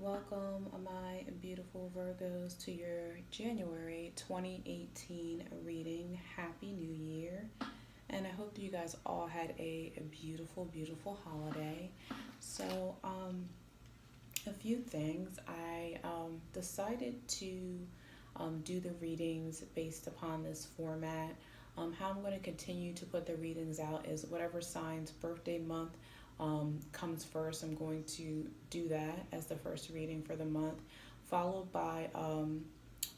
Welcome, my beautiful Virgos, to your January 2018 reading. Happy New Year. And I hope you guys all had a beautiful, beautiful holiday. So, a few things. I decided to do the readings based upon this format. How I'm going to continue to put the readings out is whatever sign's birthday month comes first. I'm going to do that as the first reading for the month, followed by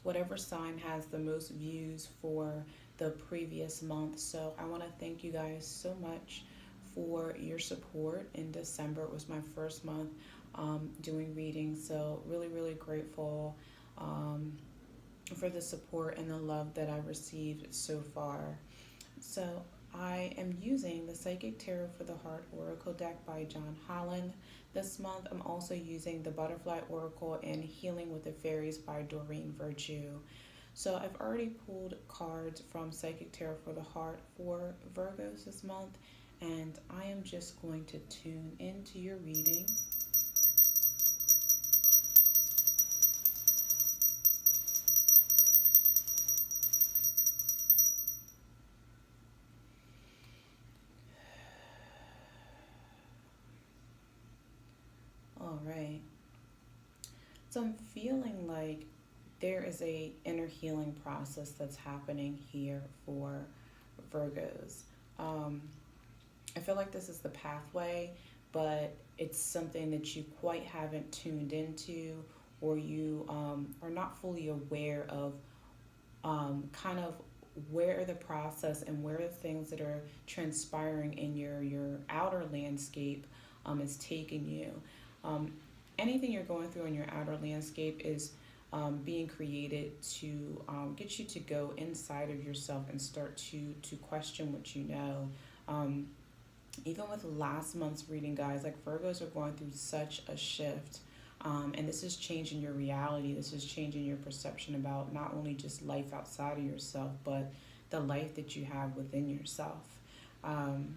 whatever sign has the most views for the previous month. So I want to thank you guys so much for your support. In December, it was my first month doing readings, so really, really grateful for the support and the love that I've received so far. So I am using the Psychic Tarot for the Heart Oracle deck by John Holland. This month I'm also using the Butterfly Oracle and Healing with the Fairies by Doreen Virtue. So I've already pulled cards from Psychic Tarot for the Heart for Virgos this month, and I am just going to tune into your reading. All right. So I'm feeling like there is a inner healing process that's happening here for Virgos. Um, I feel like this is the pathway, but it's something that you quite haven't tuned into, or you are not fully aware of kind of where the process and where the things that are transpiring in your outer landscape is taking you. Um, Anything you're going through in your outer landscape is being created to get you to go inside of yourself and start to question what you know. Um, Even with last month's reading, guys, like Virgos are going through such a shift. And this is changing your reality. This is changing your perception about not only just life outside of yourself, but the life that you have within yourself. Um,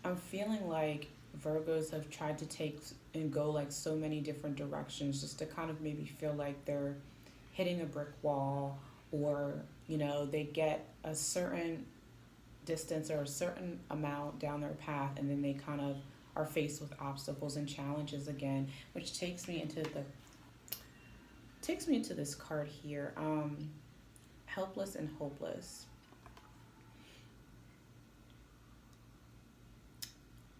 I'm feeling like Virgos have tried to take and go like so many different directions just to kind of maybe feel like they're hitting a brick wall, or, they get a certain distance or a certain amount down their path, and then they kind of are faced with obstacles and challenges again, which takes me into this card here, helpless and hopeless.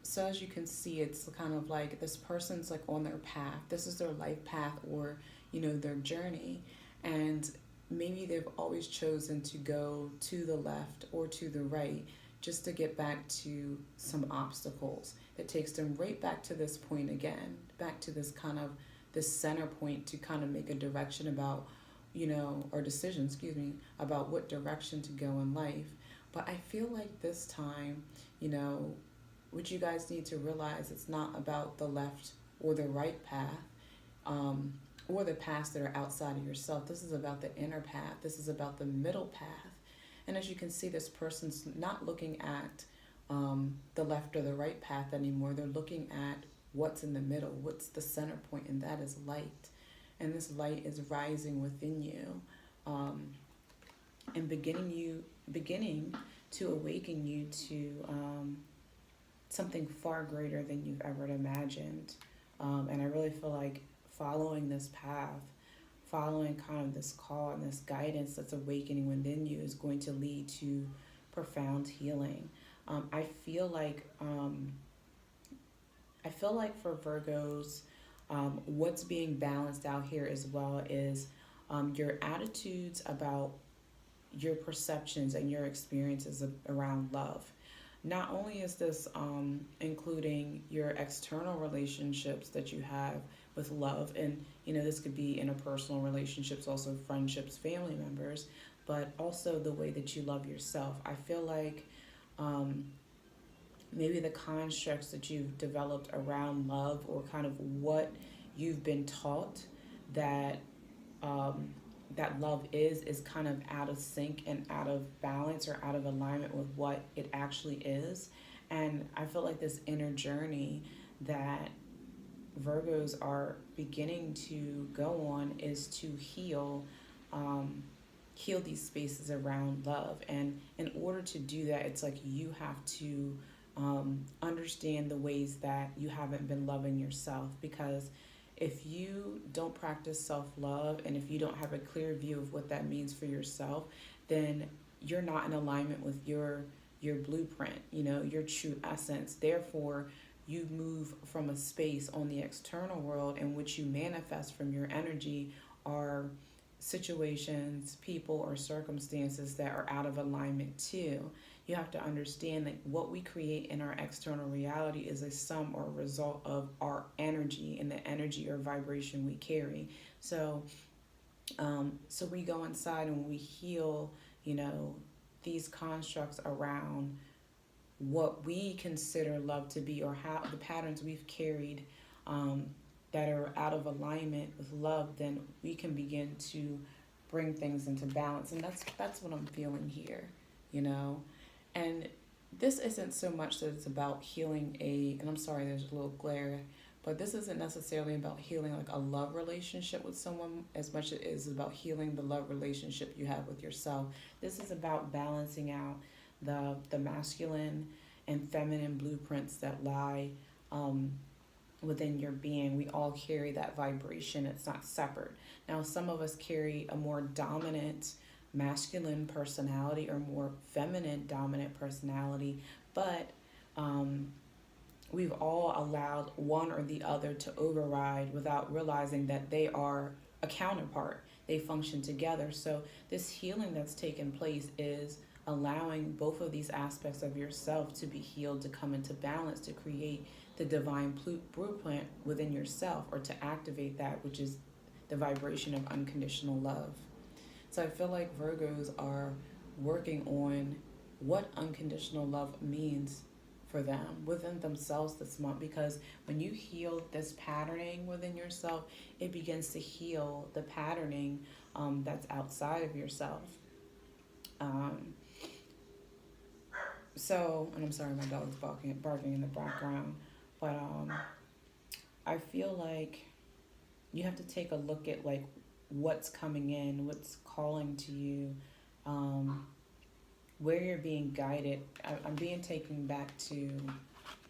So as you can see, it's kind of like this person's like on their path. This is their life path, or their journey, and maybe they've always chosen to go to the left or to the right just to get back to some obstacles that takes them right back to this point again, back to this kind of this center point to kind of make a direction about, or decision, excuse me, about what direction to go in life. But I feel like this time, you know, what you guys need to realize, it's not about the left or the right path, or the paths that are outside of yourself. This is about the inner path. This is about the middle path. And as you can see, this person's not looking at the left or the right path anymore. They're looking at what's in the middle, what's the center point, and that is light. And this light is rising within you, and beginning to awaken you to something far greater than you've ever imagined. And I really feel like following this path, following kind of this call and this guidance that's awakening within you is going to lead to profound healing. I feel like for Virgos, what's being balanced out here as well is your attitudes about your perceptions and your experiences around love. Not only is this including your external relationships that you have with love, and this could be interpersonal relationships, also friendships, family members, but also the way that you love yourself. I feel like maybe the constructs that you've developed around love, or kind of what you've been taught that that love is kind of out of sync and out of balance or out of alignment with what it actually is. And I feel like this inner journey that Virgos are beginning to go on is to um, heal these spaces around love. And in order to do that, it's like you have to understand the ways that you haven't been loving yourself. Because if you don't practice self love and if you don't have a clear view of what that means for yourself, then you're not in alignment with your blueprint, your true essence. Therefore, you move from a space on the external world in which you manifest from your energy are situations, people, or circumstances that are out of alignment too. You have to understand that what we create in our external reality is a sum or result of our energy and the energy or vibration we carry. So, so we go inside and we heal, you know, these constructs around what we consider love to be, or how the patterns we've carried um, that are out of alignment with love. Then we can begin to bring things into balance, and that's what I'm feeling here, you know. And this isn't so much that it's about healing and I'm sorry, there's a little glare, but this isn't necessarily about healing like a love relationship with someone as much as it is about healing the love relationship you have with yourself. This is about balancing out the masculine and feminine blueprints that lie um, within your being. We all carry that vibration. It's not separate. Now, some of us carry a more dominant masculine personality or more feminine dominant personality, but um, we've all allowed one or the other to override without realizing that they are a counterpart. They function together. So this healing that's taken place is allowing both of these aspects of yourself to be healed, to come into balance, to create the divine blueprint within yourself, or to activate that, which is the vibration of unconditional love. So I feel like Virgos are working on what unconditional love means for them within themselves this month, because when you heal this patterning within yourself, it begins to heal the patterning that's outside of yourself. Um, and I'm sorry, my dog's barking in the background, but I feel like you have to take a look at like what's coming in, what's calling to you, where you're being guided. I'm being taken back to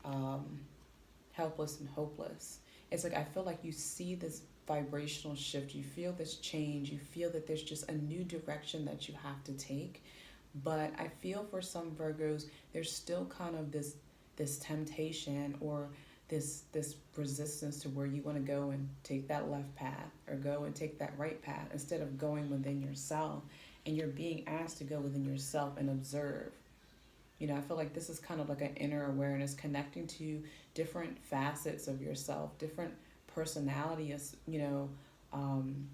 um, helpless and hopeless. It's like I feel like you see this vibrational shift, you feel this change, you feel that there's just a new direction that you have to take. But I feel for some Virgos, there's still kind of this temptation or this resistance to where you want to go and take that left path or go and take that right path instead of going within yourself. And you're being asked to go within yourself and observe. I feel like this is kind of like an inner awareness, connecting to different facets of yourself, different personality, um,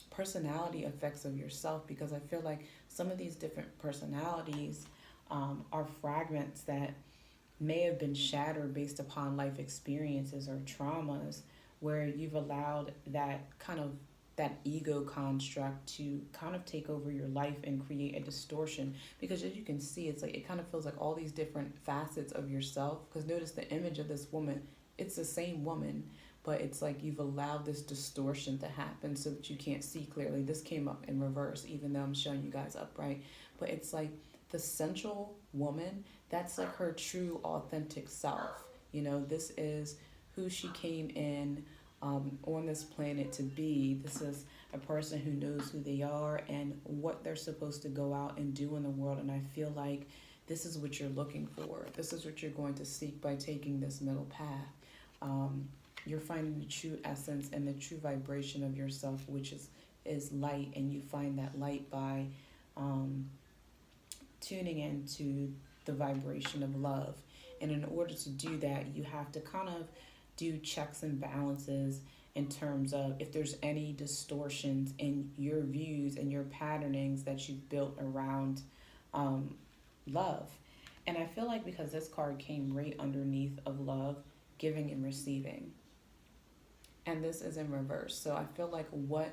personality effects of yourself, because I feel like some of these different personalities are fragments that may have been shattered based upon life experiences or traumas, where you've allowed that ego construct to kind of take over your life and create a distortion. Because as you can see, it's like it kind of feels like all these different facets of yourself. Because notice the image of this woman, it's the same woman, but it's like you've allowed this distortion to happen so that you can't see clearly. This came up in reverse, even though I'm showing you guys upright. But it's like the central woman, that's like her true authentic self. This is who she came in on this planet to be. This is a person who knows who they are and what they're supposed to go out and do in the world. And I feel like this is what you're looking for. This is what you're going to seek by taking this middle path. You're finding the true essence and the true vibration of yourself, which is light. And you find that light by tuning into the vibration of love. And in order to do that, you have to kind of do checks and balances in terms of if there's any distortions in your views and your patternings that you've built around love. And I feel like because this card came right underneath of love, giving and receiving, and this is in reverse. So I feel like what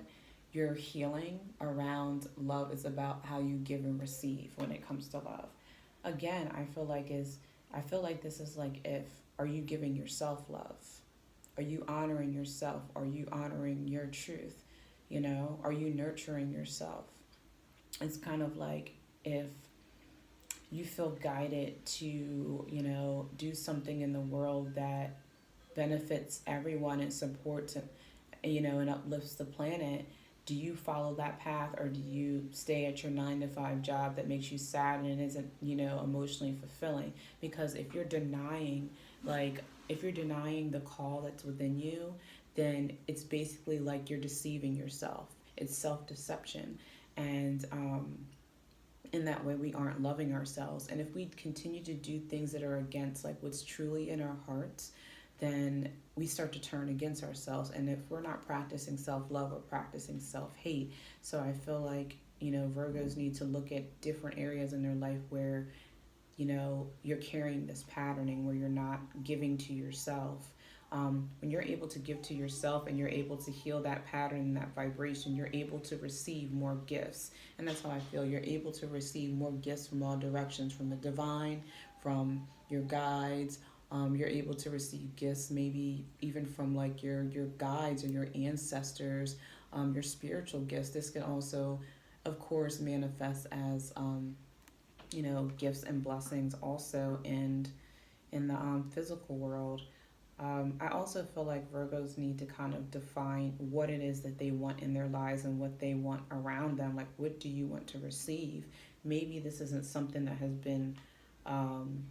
you're healing around love is about how you give and receive when it comes to love. Again, I feel like this is like, if are you giving yourself love? Are you honoring yourself? Are you honoring your truth? You know, are you nurturing yourself? It's kind of like if you feel guided to, you know, do something in the world that benefits everyone and supports, you know, and uplifts the planet, do you follow that path, or do you stay at your 9 to 5 job that makes you sad and isn't, you know, emotionally fulfilling? Because if you're denying, like, if you're denying the call that's within you, then it's basically like you're deceiving yourself. It's self deception. And in that way, we aren't loving ourselves. And if we continue to do things that are against like what's truly in our hearts, then we start to turn against ourselves. And if we're not practicing self-love, we're practicing self-hate. So I feel like, you know, Virgos need to look at different areas in their life where, you know, you're carrying this patterning where you're not giving to yourself. When you're able to give to yourself and you're able to heal that pattern and that vibration, you're able to receive more gifts. And that's how I feel. You're able to receive more gifts from all directions, from the divine, from your guides. You're able to receive gifts maybe even from like your guides or your ancestors, your spiritual gifts. This can also, of course, manifest as you know, gifts and blessings also in the physical world. I also feel like Virgos need to kind of define what it is that they want in their lives and what they want around them. Like, what do you want to receive? Maybe this isn't something that has been um,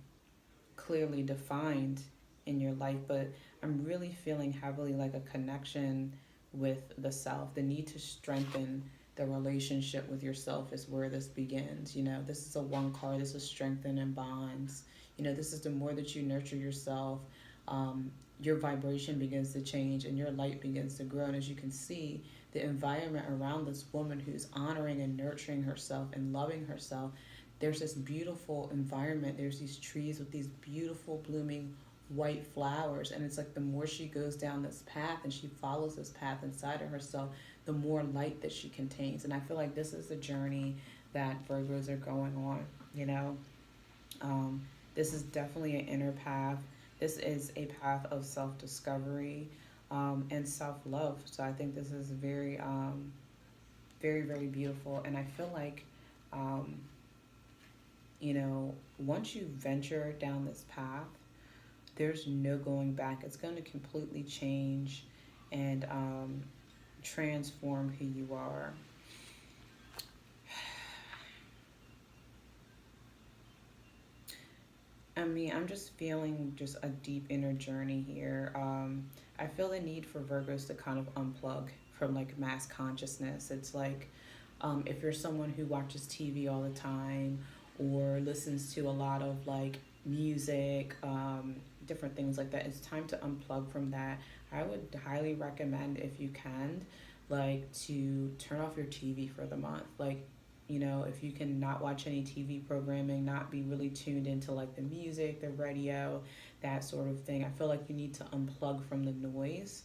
clearly defined in your life, but I'm really feeling heavily like a connection with the self. The need to strengthen the relationship with yourself is where this begins. You know, this is a one card, this is strengthen and bonds. You know, this is the more that you nurture yourself, your vibration begins to change and your light begins to grow. And as you can see, the environment around this woman who's honoring and nurturing herself and loving herself, there's this beautiful environment. There's these trees with these beautiful blooming white flowers. And it's like the more she goes down this path and she follows this path inside of herself, the more light that she contains. And I feel like this is the journey that Virgos are going on, you know. This is definitely an inner path. This is a path of self discovery and self love. So I think this is very, very, very beautiful. And I feel like, um, you know, once you venture down this path, there's no going back. It's going to completely change and transform who you are. I mean, I'm just feeling just a deep inner journey here. I feel the need for Virgos to kind of unplug from like mass consciousness. It's like if you're someone who watches TV all the time or listens to a lot of like music, different things like that, it's time to unplug from that. I would highly recommend, if you can, like to turn off your TV for the month. Like, you know, if you can not watch any TV programming, not be really tuned into like the music, the radio, that sort of thing. I feel like you need to unplug from the noise.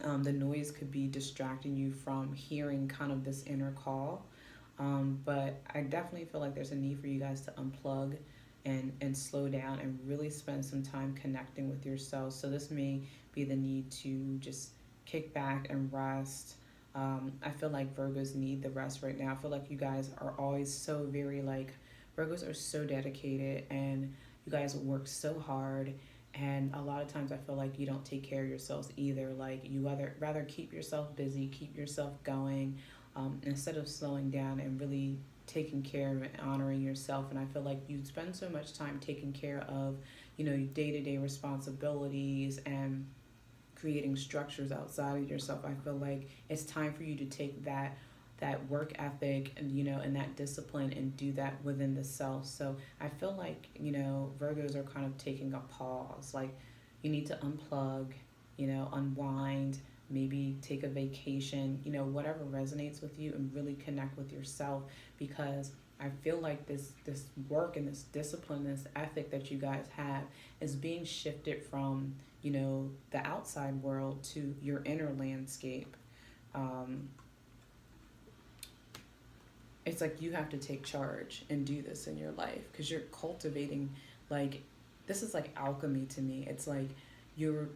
The noise could be distracting you from hearing kind of this inner call. But I definitely feel like there's a need for you guys to unplug and slow down and really spend some time connecting with yourself. So this may be the need to just kick back and rest. I feel like Virgos need the rest right now. I feel like you guys are always so very like, Virgos are so dedicated and you guys work so hard. And a lot of times I feel like you don't take care of yourselves either. Like you rather keep yourself busy, keep yourself going, instead of slowing down and really taking care of and honoring yourself. And I feel like you spend so much time taking care of, you know, day-to-day responsibilities and creating structures outside of yourself. I feel like it's time for you to take that work ethic and, you know, and that discipline and do that within the self. So I feel like, you know, Virgos are kind of taking a pause. Like you need to unplug, you know, unwind, maybe take a vacation, you know, whatever resonates with you, and really connect with yourself. Because I feel like this work and this discipline, this ethic that you guys have is being shifted from, you know, the outside world to your inner landscape. Um, it's like you have to take charge and do this in your life because you're cultivating, like, this is like alchemy to me. It's like you're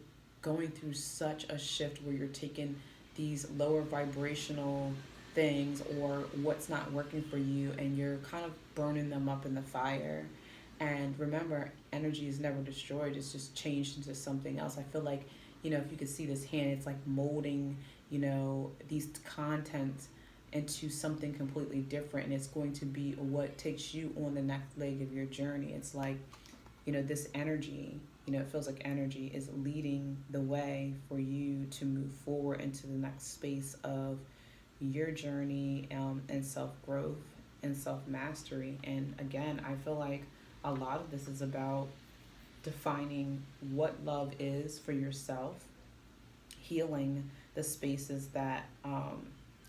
going through such a shift where you're taking these lower vibrational things or what's not working for you and you're kind of burning them up in the fire. And remember, energy is never destroyed, it's just changed into something else. I feel like, if you could see this hand, it's like molding, these contents into something completely different. And it's going to be what takes you on the next leg of your journey. It's like, this energy, it feels like energy is leading the way for you to move forward into the next space of your journey, and self growth and self mastery. And again, I feel like a lot of this is about defining what love is for yourself, healing the spaces that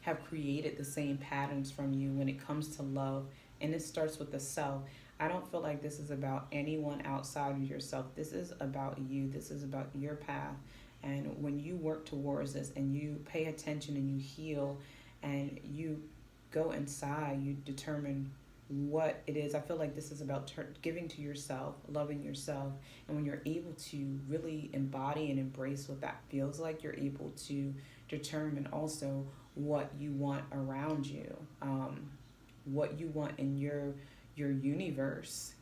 have created the same patterns from you when it comes to love. And it starts with the self. I don't feel like this is about anyone outside of yourself. This is about you. This is about your path. And when you work towards this and you pay attention and you heal and you go inside, you determine what it is. I feel like this is about giving to yourself, loving yourself. And when you're able to really embody and embrace what that feels like, you're able to determine also what you want around you, what you want in your universe,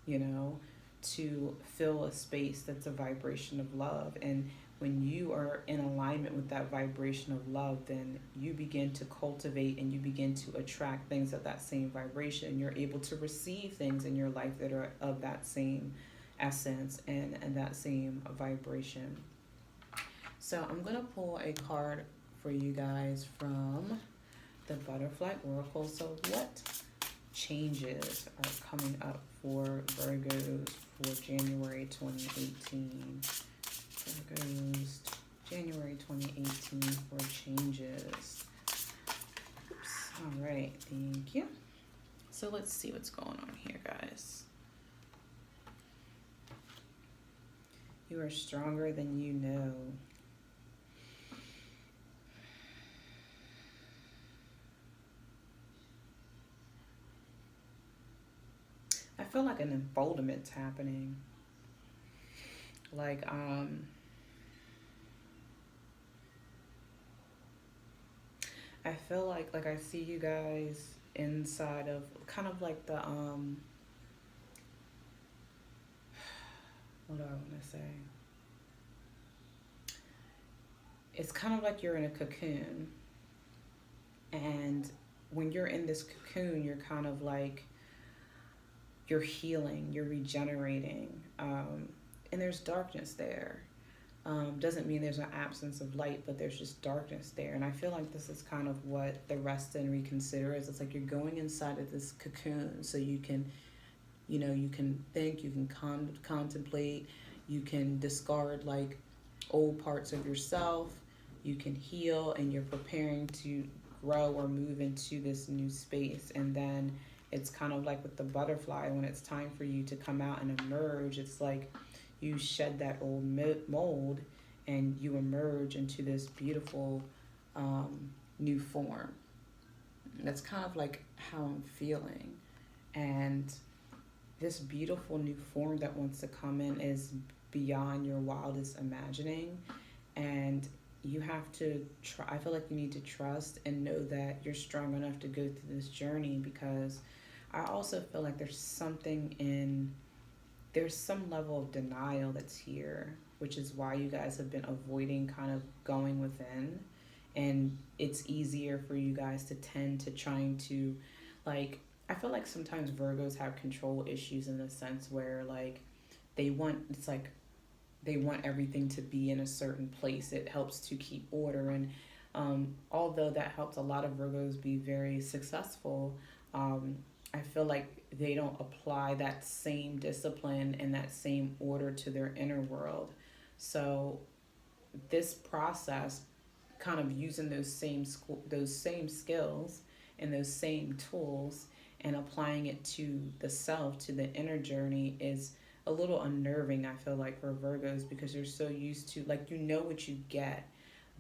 to fill a space that's a vibration of love. And when you are in alignment with that vibration of love, then you begin to cultivate and you begin to attract things of that same vibration. You're able to receive things in your life that are of that same essence and that same vibration. So I'm going to pull a card for you guys from the Butterfly Oracle. So what changes are coming up for Virgos for January 2018? Virgos, January 2018 for changes. Oops. All right, thank you. So let's see what's going on here, guys. You are stronger than you know. I feel like an unfoldment's happening. Like, I feel like I see you guys inside of kind of like the, what do I want to say? It's kind of like you're in a cocoon. And when you're in this cocoon, you're kind of like, you're healing, you're regenerating, and there's darkness there. Doesn't mean there's an absence of light, but there's just darkness there. And I feel like this is kind of what the rest and reconsider is. It's like you're going inside of this cocoon so you can, you can think, you can contemplate, you can discard like old parts of yourself, you can heal, and you're preparing to grow or move into this new space. And then it's kind of like with the butterfly, when it's time for you to come out and emerge, it's like you shed that old mold and you emerge into this beautiful new form. That's kind of like how I'm feeling. And this beautiful new form that wants to come in is beyond your wildest imagining. And you have to try. I feel like you need to trust and know that you're strong enough to go through this journey, because I also feel like there's some level of denial that's here, which is why you guys have been avoiding kind of going within. And it's easier for you guys to tend to trying to, like, I feel like sometimes Virgos have control issues in the sense where like they want everything to be in a certain place. It helps to keep order. And although that helps a lot of Virgos be very successful, I feel like they don't apply that same discipline and that same order to their inner world. So this process, kind of using those same skills and those same tools and applying it to the self, to the inner journey, is a little unnerving, I feel like, for Virgos, because you're so used to, like, what you get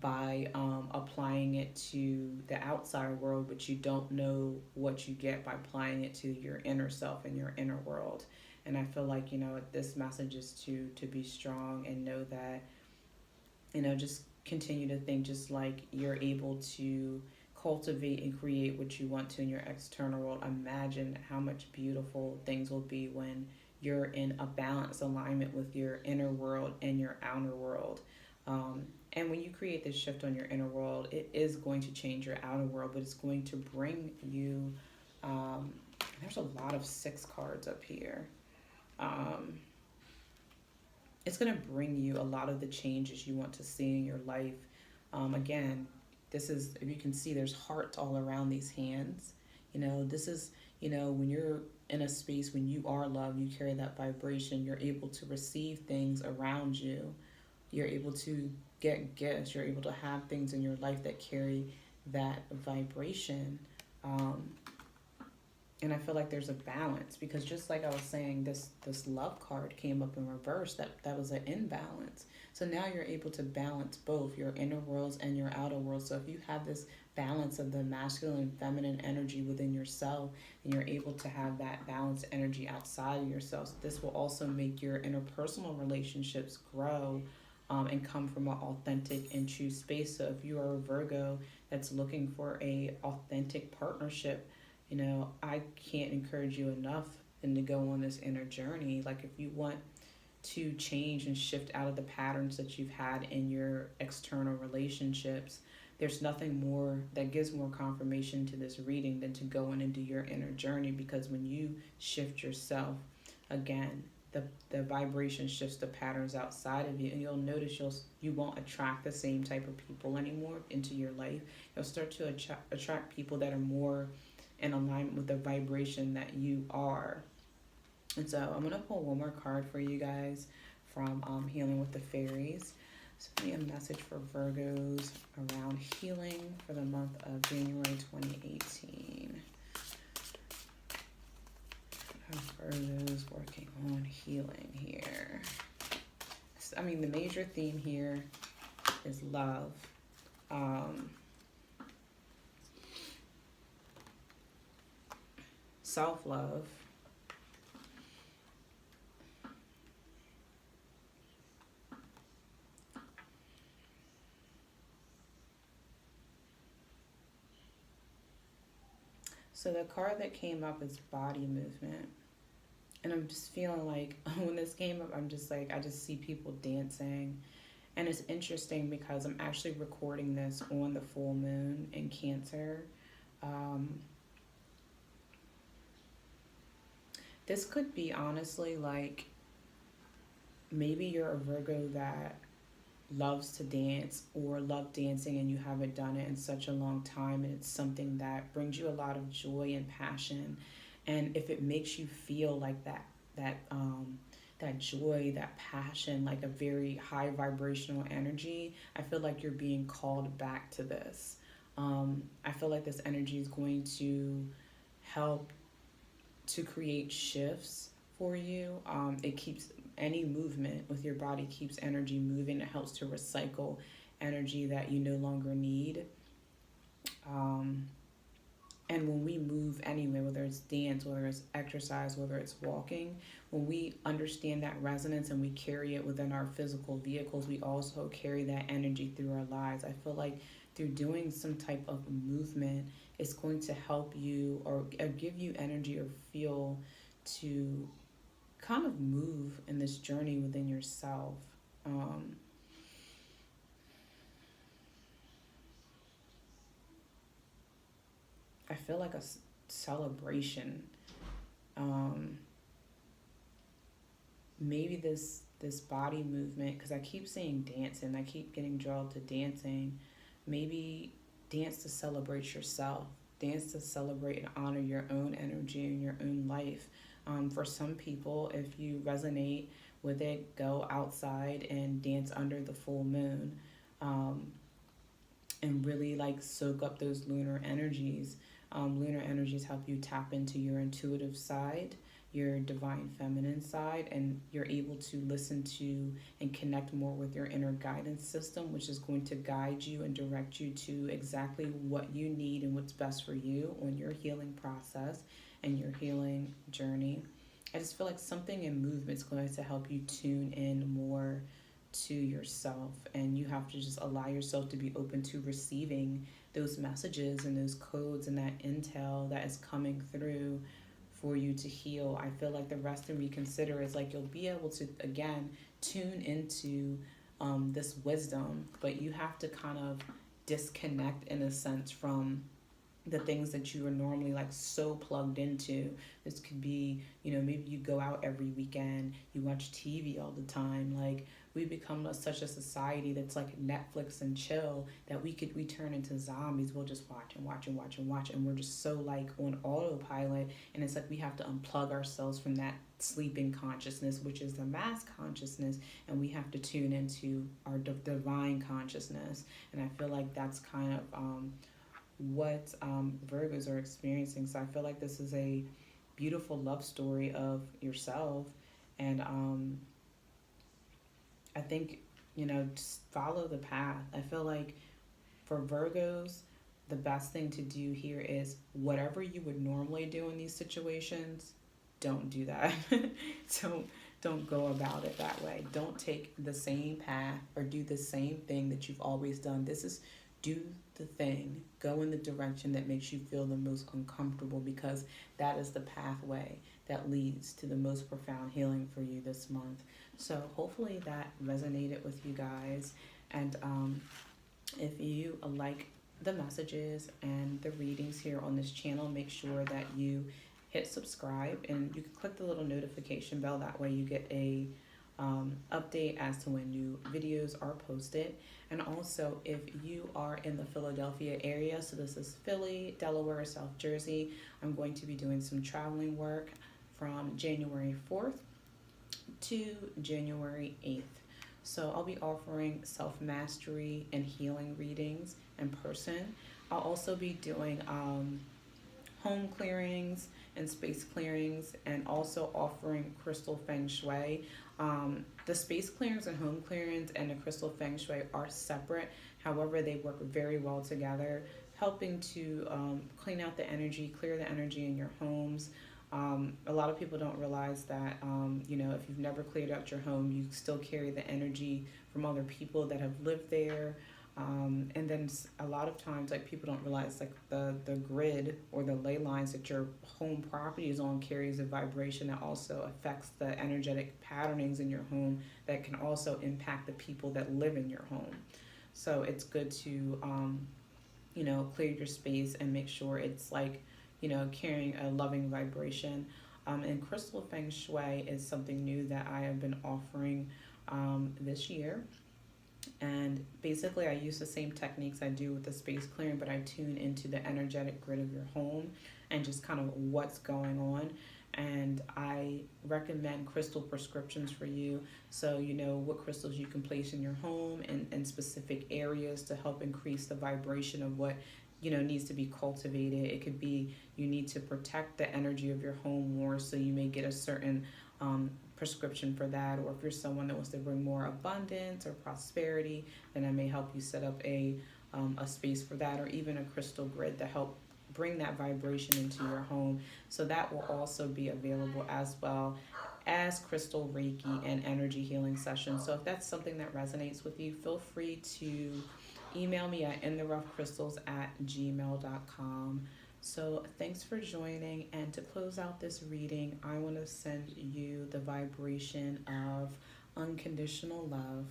by applying it to the outside world, but you don't know what you get by applying it to your inner self and your inner world. And I feel like, this message is to be strong and know that Just continue to think just like you're able to cultivate and create what you want to in your external world. Imagine how much beautiful things will be when you're in a balanced alignment with your inner world and your outer world. And when you create this shift on your inner world, it is going to change your outer world, but it's going to bring you. There's a lot of six cards up here. Um, it's going to bring you a lot of the changes you want to see in your life. Again, this is, if you can see, there's hearts all around these hands. This is, when you're in a space, when you are loved, you carry that vibration, you're able to receive things around you. You're able to get gifts. You're able to have things in your life that carry that vibration. Um, and I feel like there's a balance, because just like I was saying, this love card came up in reverse. That was an imbalance. So now you're able to balance both your inner worlds and your outer worlds. So if you have this balance of the masculine and feminine energy within yourself, then you're able to have that balanced energy outside of yourself. So this will also make your interpersonal relationships grow, and come from an authentic and true space. So if you are a Virgo that's looking for a authentic partnership, I can't encourage you enough and to go on this inner journey. Like, if you want to change and shift out of the patterns that you've had in your external relationships, there's nothing more that gives more confirmation to this reading than to go in and do your inner journey. Because when you shift yourself, again, the vibration shifts the patterns outside of you, and you'll notice you won't attract the same type of people anymore into your life. You'll start to attract people that are more in alignment with the vibration that you are. And so I'm going to pull one more card for you guys from Healing with the Fairies. So be a message for Virgos around healing for the month of January 2018. Virgos working on healing here. I mean, the major theme here is love. Self-love. So the card that came up is body movement. And I'm just feeling like when this came up, I'm just like, I just see people dancing. And it's interesting because I'm actually recording this on the full moon in Cancer. This could be honestly like, maybe you're a Virgo that loves to dance or love dancing and you haven't done it in such a long time, and it's something that brings you a lot of joy and passion. And if it makes you feel like that joy, that passion, like a very high vibrational energy, I feel like you're being called back to this. I feel like this energy is going to help to create shifts for you. It keeps any movement with your body, keeps energy moving. It helps to recycle energy that you no longer need. And when we move anyway, whether it's dance, whether it's exercise, whether it's walking, when we understand that resonance and we carry it within our physical vehicles, we also carry that energy through our lives. I feel like through doing some type of movement, it's going to help you or give you energy or feel to kind of move in this journey within yourself. I feel like a celebration. Maybe this body movement, because I keep saying dancing, I keep getting drawn to dancing. Maybe dance to celebrate yourself. Dance to celebrate and honor your own energy and your own life. For some people, if you resonate with it, go outside and dance under the full moon, and really like soak up those lunar energies. Lunar energies help you tap into your intuitive side, your divine feminine side, and you're able to listen to and connect more with your inner guidance system, which is going to guide you and direct you to exactly what you need and what's best for you on your healing process and your healing journey. I just feel like something in movement is going to help you tune in more to yourself, and you have to just allow yourself to be open to receiving those messages and those codes and that intel that is coming through for you to heal. I feel like the rest and reconsider is like you'll be able to again tune into this wisdom, but you have to kind of disconnect in a sense from the things that you are normally like so plugged into. This could be, maybe you go out every weekend, you watch TV all the time. Like we become such a society that's like Netflix and chill that we turn into zombies. We'll just watch and watch and watch and watch, and we're just so like on autopilot. And it's like we have to unplug ourselves from that sleeping consciousness, which is the mass consciousness, and we have to tune into our divine consciousness. And I feel like that's kind of what Virgos are experiencing. So I feel like this is a beautiful love story of yourself. And I think, just follow the path. I feel like for Virgos, the best thing to do here is whatever you would normally do in these situations, don't do that. don't don't go about it that way. Don't take the same path or do the same thing that you've always done. This is do the thing. Go in the direction that makes you feel the most uncomfortable, because that is the pathway that leads to the most profound healing for you this month. So hopefully that resonated with you guys. And if you like the messages and the readings here on this channel, make sure that you hit subscribe, and you can click the little notification bell. That way you get a update as to when new videos are posted. And also, if you are in the Philadelphia area, so this is Philly, Delaware, South Jersey, I'm going to be doing some traveling work from January 4th to January 8th. So I'll be offering self-mastery and healing readings in person. I'll also be doing home clearings and space clearings, and also offering crystal feng shui. The space clearings and home clearings and the crystal feng shui are separate. However, they work very well together, helping to clean out the energy, clear the energy in your homes. A lot of people don't realize that, if you've never cleared out your home, you still carry the energy from other people that have lived there. And then a lot of times, like, people don't realize, like, the grid or the ley lines that your home property is on carries a vibration that also affects the energetic patternings in your home that can also impact the people that live in your home. So it's good to, clear your space and make sure it's like, carrying a loving vibration. And crystal feng shui is something new that I have been offering this year. And basically I use the same techniques I do with the space clearing, but I tune into the energetic grid of your home and just kind of what's going on. And I recommend crystal prescriptions for you, so you know what crystals you can place in your home and in specific areas to help increase the vibration of what needs to be cultivated. It could be you need to protect the energy of your home more, so you may get a certain prescription for that. Or if you're someone that wants to bring more abundance or prosperity, then I may help you set up a space for that, or even a crystal grid to help bring that vibration into your home. So that will also be available, as well as crystal Reiki and energy healing sessions. So if that's something that resonates with you, feel free to email me at intheroughcrystals@gmail.com. So thanks for joining, and to close out this reading, I want to send you the vibration of unconditional love.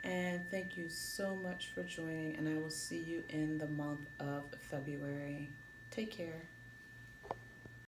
And thank you so much for joining, and I will see you in the month of February. Take care.